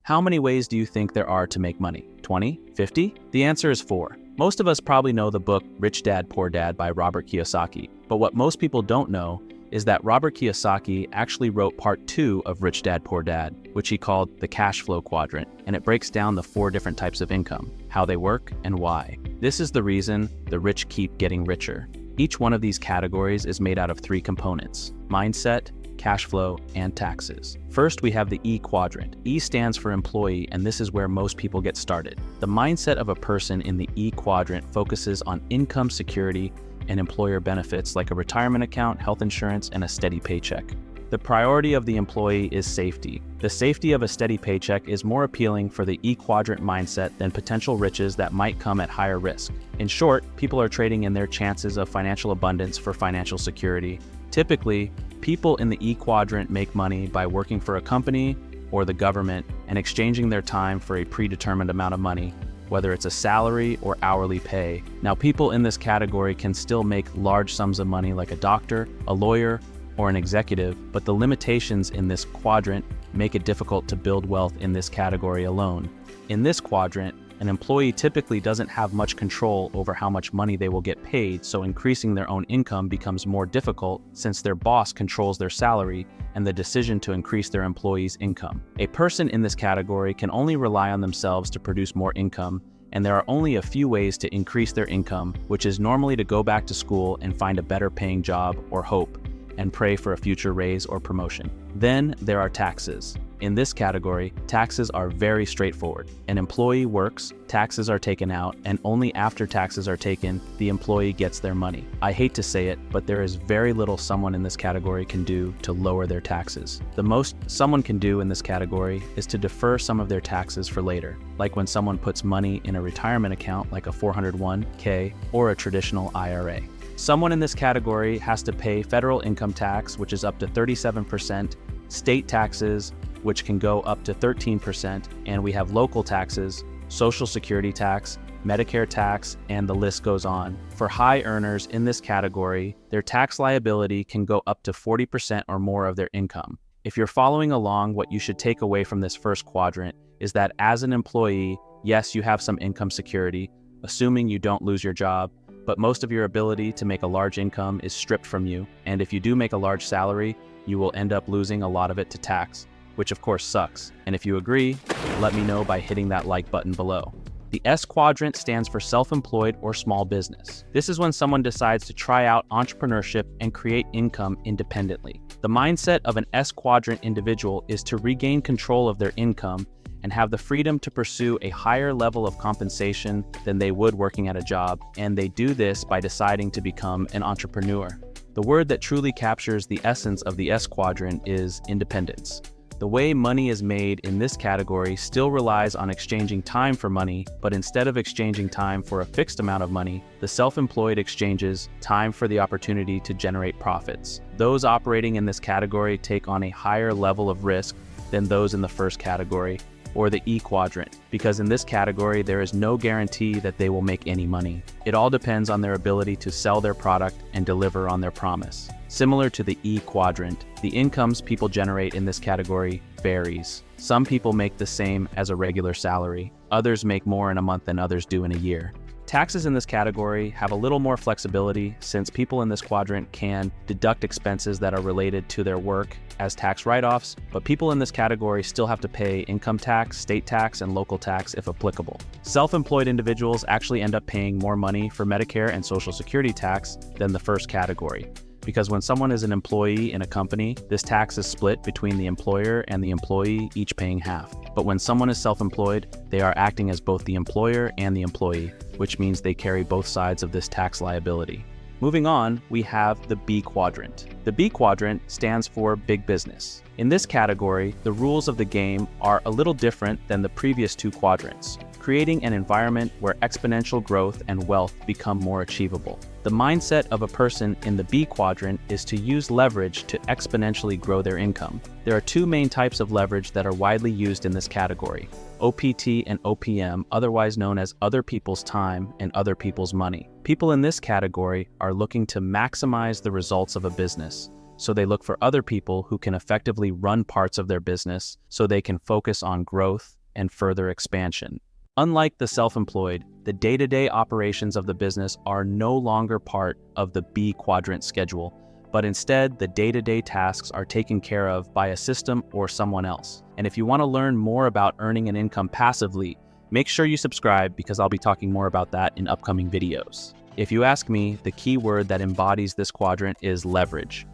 How many ways do you think there are to make money? 20? 50? The answer is 4. Most of us probably know the book Rich Dad, Poor Dad by Robert Kiyosaki, but what most people don't know is that Robert Kiyosaki actually wrote part 2 of Rich Dad, Poor Dad, which he called the cash flow quadrant, and it breaks down the 4 different types of income, how they work, and why. This is the reason the rich keep getting richer. Each one of these categories is made out of 3 components: mindset, cash flow, and taxes. First, we have the E quadrant. E stands for employee, and this is where most people get started. The mindset of a person in the E quadrant focuses on income security and employer benefits like a retirement account, health insurance, and a steady paycheck. The priority of the employee is safety. The safety of a steady paycheck is more appealing for the E quadrant mindset than potential riches that might come at higher risk. In short, people are trading in their chances of financial abundance for financial security. Typically, people in the E quadrant make money by working for a company or the government and exchanging their time for a predetermined amount of money, whether it's a salary or hourly pay. Now, people in this category can still make large sums of money like a doctor, a lawyer, or an executive, but the limitations in this quadrant make it difficult to build wealth in this category alone. In this quadrant, an employee typically doesn't have much control over how much money they will get paid, so increasing their own income becomes more difficult since their boss controls their salary and the decision to increase their employees' income. A person in this category can only rely on themselves to produce more income, and there are only a few ways to increase their income, which is normally to go back to school and find a better paying job or hope and pray for a future raise or promotion. Then there are taxes. In this category, taxes are very straightforward. An employee works, taxes are taken out, and only after taxes are taken, the employee gets their money. I hate to say it, but there is very little someone in this category can do to lower their taxes. The most someone can do in this category is to defer some of their taxes for later, like when someone puts money in a retirement account like a 401k or a traditional IRA. Someone in this category has to pay federal income tax, which is up to 37%, state taxes, which can go up to 13%, and we have local taxes, Social Security tax, Medicare tax, and the list goes on. For high earners in this category, their tax liability can go up to 40% or more of their income. If you're following along, what you should take away from this first quadrant is that as an employee, yes, you have some income security, assuming you don't lose your job, but most of your ability to make a large income is stripped from you, and if you do make a large salary, you will end up losing a lot of it to tax, which of course sucks. And if you agree, let me know by hitting that like button below. The S quadrant stands for self-employed or small business. This is when someone decides to try out entrepreneurship and create income independently. The mindset of an S quadrant individual is to regain control of their income and have the freedom to pursue a higher level of compensation than they would working at a job, and they do this by deciding to become an entrepreneur. The word that truly captures the essence of the S quadrant is independence. The way money is made in this category still relies on exchanging time for money, but instead of exchanging time for a fixed amount of money, the self-employed exchanges time for the opportunity to generate profits. Those operating in this category take on a higher level of risk than those in the first category, or the E quadrant, because in this category there is no guarantee that they will make any money. It all depends on their ability to sell their product and deliver on their promise. Similar to the E quadrant, the incomes people generate in this category varies. Some people make the same as a regular salary, others make more in a month than others do in a year. Taxes in this category have a little more flexibility since people in this quadrant can deduct expenses that are related to their work as tax write-offs, but people in this category still have to pay income tax, state tax, and local tax if applicable. Self-employed individuals actually end up paying more money for Medicare and Social Security tax than the first category, because when someone is an employee in a company, this tax is split between the employer and the employee, each paying half. But when someone is self-employed, they are acting as both the employer and the employee, which means they carry both sides of this tax liability. Moving on, we have the B quadrant. The B quadrant stands for big business. In this category, the rules of the game are a little different than the previous 2 quadrants, creating an environment where exponential growth and wealth become more achievable. The mindset of a person in the B quadrant is to use leverage to exponentially grow their income. There are 2 main types of leverage that are widely used in this category: OPT and OPM, otherwise known as other people's time and other people's money. People in this category are looking to maximize the results of a business, so they look for other people who can effectively run parts of their business so they can focus on growth and further expansion. Unlike the self-employed, the day-to-day operations of the business are no longer part of the B quadrant schedule, but instead the day-to-day tasks are taken care of by a system or someone else. And if you want to learn more about earning an income passively, make sure you subscribe because I'll be talking more about that in upcoming videos. If you ask me, the key word that embodies this quadrant is leverage.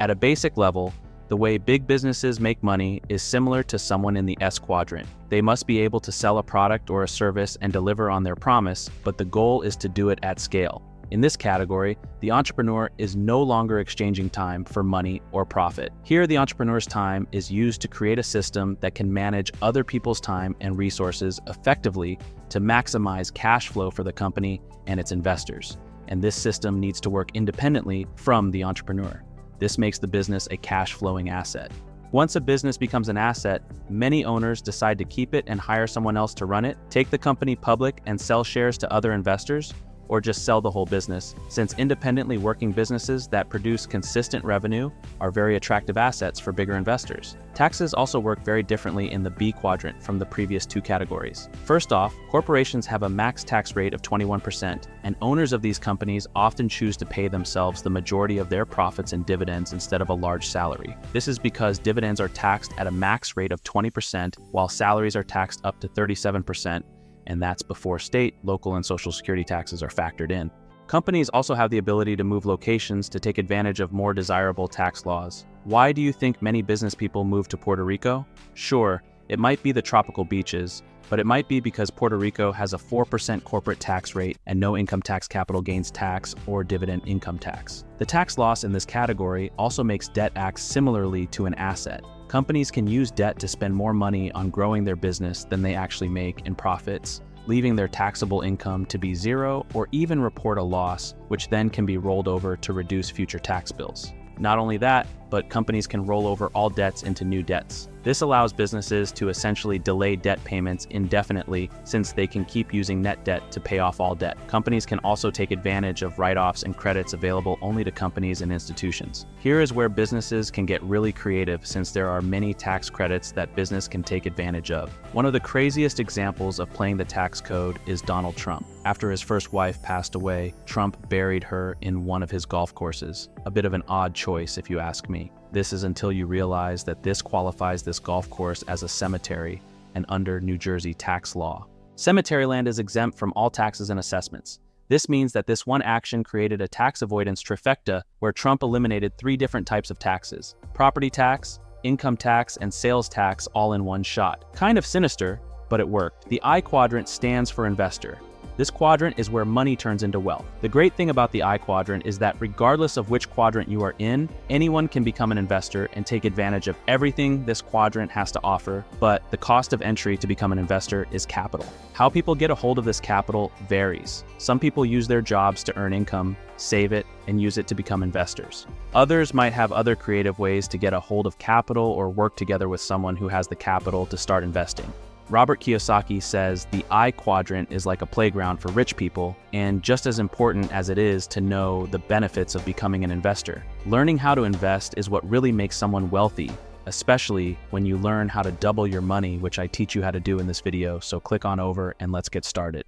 At a basic level, the way big businesses make money is similar to someone in the S quadrant. They must be able to sell a product or a service and deliver on their promise, but the goal is to do it at scale. In this category, the entrepreneur is no longer exchanging time for money or profit. Here, the entrepreneur's time is used to create a system that can manage other people's time and resources effectively to maximize cash flow for the company and its investors. And this system needs to work independently from the entrepreneur. This makes the business a cash-flowing asset. Once a business becomes an asset, many owners decide to keep it and hire someone else to run it, take the company public and sell shares to other investors, or just sell the whole business, since independently working businesses that produce consistent revenue are very attractive assets for bigger investors. Taxes also work very differently in the B quadrant from the previous two categories. First off, corporations have a max tax rate of 21%, and owners of these companies often choose to pay themselves the majority of their profits in dividends instead of a large salary. This is because dividends are taxed at a max rate of 20%, while salaries are taxed up to 37%, and that's before state, local, and social security taxes are factored in. Companies also have the ability to move locations to take advantage of more desirable tax laws. Why do you think many business people move to Puerto Rico? Sure, it might be the tropical beaches, but it might be because Puerto Rico has a 4% corporate tax rate and no income tax capital gains tax or dividend income tax. The tax loss in this category also makes debt act similarly to an asset. Companies can use debt to spend more money on growing their business than they actually make in profits, leaving their taxable income to be zero or even report a loss, which then can be rolled over to reduce future tax bills. Not only that, but companies can roll over all debts into new debts. This allows businesses to essentially delay debt payments indefinitely since they can keep using net debt to pay off all debt. Companies can also take advantage of write-offs and credits available only to companies and institutions. Here is where businesses can get really creative since there are many tax credits that business can take advantage of. One of the craziest examples of playing the tax code is Donald Trump. After his first wife passed away, Trump buried her in one of his golf courses. A bit of an odd choice if you ask me. This is until you realize that this qualifies this golf course as a cemetery and under New Jersey tax law. Cemetery land is exempt from all taxes and assessments. This means that this one action created a tax avoidance trifecta where Trump eliminated 3 different types of taxes: property tax, income tax, and sales tax all in one shot. Kind of sinister, but it worked. The I quadrant stands for investor. This quadrant is where money turns into wealth. The great thing about the I quadrant is that regardless of which quadrant you are in, anyone can become an investor and take advantage of everything this quadrant has to offer, but the cost of entry to become an investor is capital. How people get a hold of this capital varies. Some people use their jobs to earn income, save it, and use it to become investors. Others might have other creative ways to get a hold of capital or work together with someone who has the capital to start investing. Robert Kiyosaki says the I quadrant is like a playground for rich people, and just as important as it is to know the benefits of becoming an investor. Learning how to invest is what really makes someone wealthy, especially when you learn how to double your money, which I teach you how to do in this video, so click on over and let's get started.